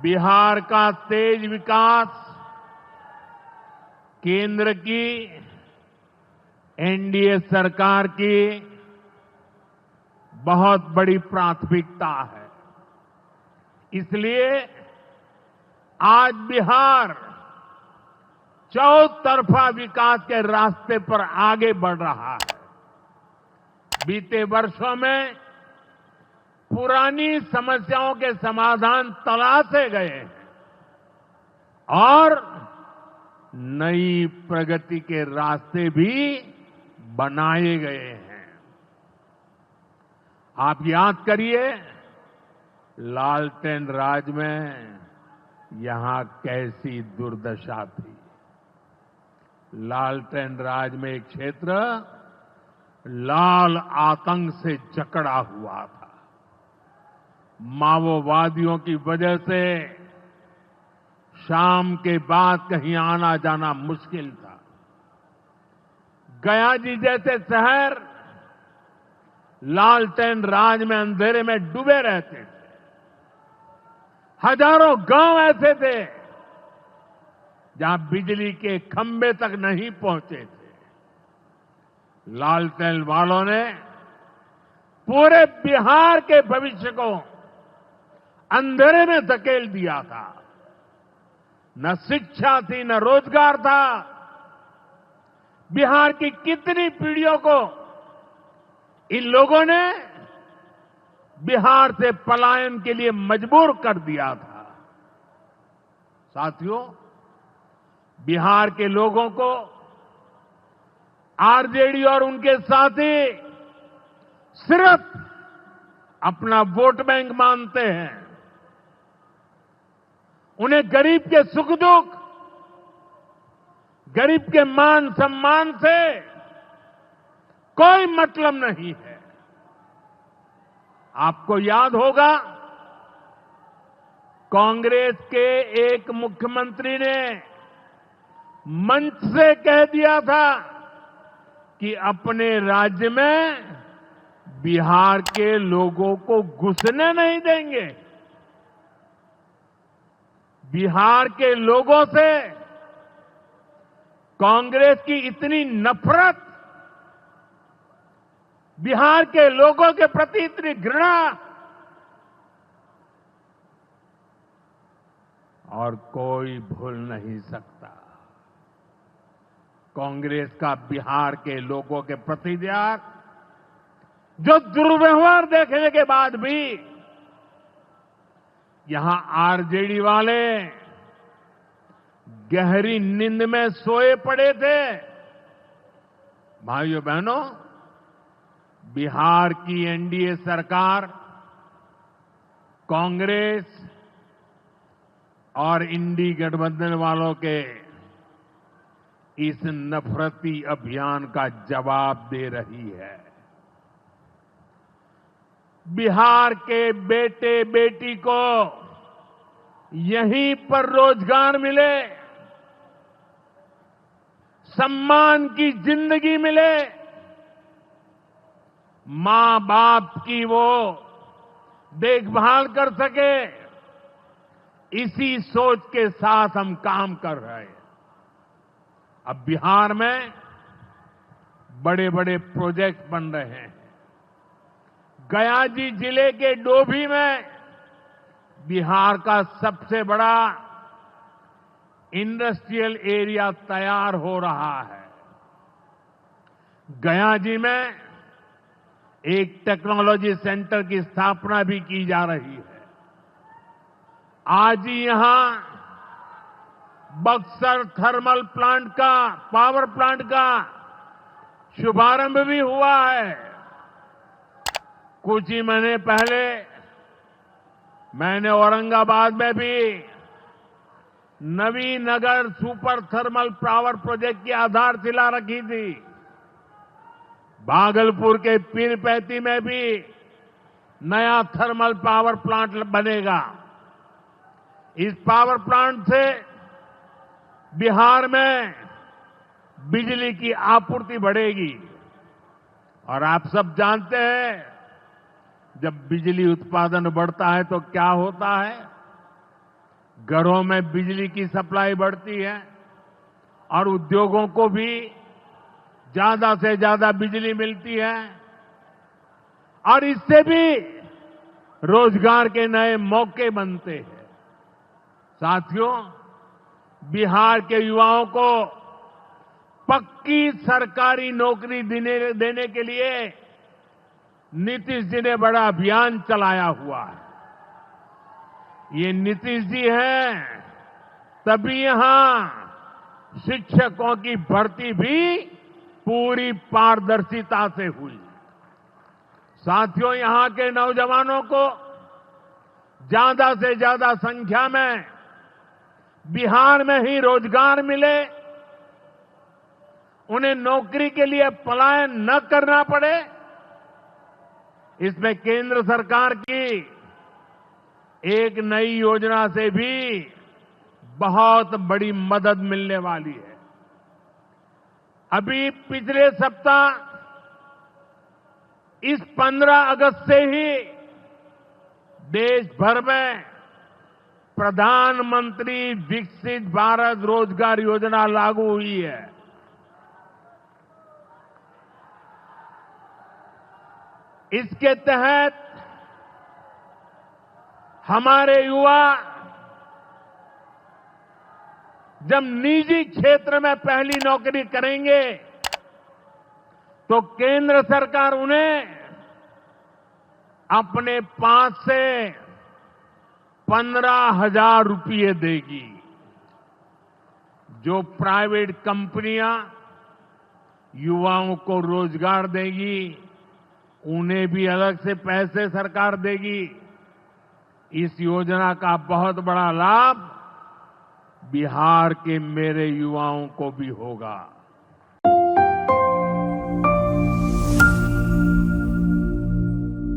बिहार का तेज विकास केंद्र की एनडीए सरकार की बहुत बड़ी प्राथमिकता है। इसलिए आज बिहार चौतरफा विकास के रास्ते पर आगे बढ़ रहा है। बीते वर्षों में पुरानी समस्याओं के समाधान तलाशे गए हैं और नई प्रगति के रास्ते भी बनाए गए हैं। आप याद करिए, लालटेन राज में यहां कैसी दुर्दशा थी। लालटेन राज में एक क्षेत्र लाल आतंक से जकड़ा हुआ था। माओवादियों की वजह से शाम के बाद कहीं आना जाना मुश्किल था। गया जी जैसे शहर लालटेन राज में अंधेरे में डूबे रहते थे। हजारों गांव ऐसे थे जहां बिजली के खंभे तक नहीं पहुंचे थे। लालटेन वालों ने पूरे बिहार के भविष्य को अंधेरे में धकेल दिया था। न शिक्षा थी, न रोजगार था। बिहार की कितनी पीढ़ियों को इन लोगों ने बिहार से पलायन के लिए मजबूर कर दिया था। साथियों, बिहार के लोगों को आरजेडी और उनके साथी सिर्फ अपना वोट बैंक मानते हैं। उन्हें गरीब के सुख दुख, गरीब के मान सम्मान से कोई मतलब नहीं है। आपको याद होगा, कांग्रेस के एक मुख्यमंत्री ने मंच से कह दिया था कि अपने राज्य में बिहार के लोगों को घुसने नहीं देंगे। बिहार के लोगों से कांग्रेस की इतनी नफरत, बिहार के लोगों के प्रति इतनी घृणा और कोई भूल नहीं सकता। कांग्रेस का बिहार के लोगों के प्रति त्याग, जो दुर्व्यवहार देखने के बाद भी यहां आरजेडी वाले गहरी नींद में सोए पड़े थे। भाइयों बहनों, बिहार की एनडीए सरकार कांग्रेस और इंडी गठबंधन वालों के इस नफरती अभियान का जवाब दे रही है। बिहार के बेटे बेटी को यहीं पर रोजगार मिले, सम्मान की जिंदगी मिले, मां बाप की वो देखभाल कर सके, इसी सोच के साथ हम काम कर रहे हैं। अब बिहार में बड़े बड़े प्रोजेक्ट बन रहे हैं। गया जी जिले के डोभी में बिहार का सबसे बड़ा इंडस्ट्रियल एरिया तैयार हो रहा है। गया जी में एक टेक्नोलॉजी सेंटर की स्थापना भी की जा रही है। आज ही यहां बक्सर थर्मल प्लांट का, पावर प्लांट का शुभारंभ भी हुआ है। कुछ ही महीने पहले मैंने औरंगाबाद में भी Navinagar super thermal power project की आधारशिला रखी थी। भागलपुर के पीरपैंती में भी नया थर्मल पावर प्लांट बनेगा। इस पावर प्लांट से बिहार में बिजली की आपूर्ति बढ़ेगी। और आप सब जानते हैं, जब बिजली उत्पादन बढ़ता है तो क्या होता है? घरों में बिजली की सप्लाई बढ़ती है और उद्योगों को भी ज्यादा से ज्यादा बिजली मिलती है और इससे भी रोजगार के नए मौके बनते हैं। साथियों, बिहार के युवाओं को पक्की सरकारी नौकरी देने के लिए नीतीश जी ने बड़ा अभियान चलाया हुआ है। ये नीतीश जी हैं, तभी यहां शिक्षकों की भर्ती भी पूरी पारदर्शिता से हुई। साथियों, यहां के नौजवानों को ज्यादा से ज्यादा संख्या में बिहार में ही रोजगार मिले, उन्हें नौकरी के लिए पलायन न करना पड़े, इसमें केंद्र सरकार की एक नई योजना से भी बहुत बड़ी मदद मिलने वाली है। अभी पिछले सप्ताह इस 15 अगस्त से ही देश भर में प्रधानमंत्री विकसित भारत रोजगार योजना लागू हुई है। इसके तहत हमारे युवा जब निजी क्षेत्र में पहली नौकरी करेंगे तो केंद्र सरकार उन्हें अपने पास से 15,000 रुपये देगी। जो प्राइवेट कंपनियां युवाओं को रोजगार देगी, उन्हें भी अलग से पैसे सरकार देगी। इस योजना का बहुत बड़ा लाभ बिहार के मेरे युवाओं को भी होगा।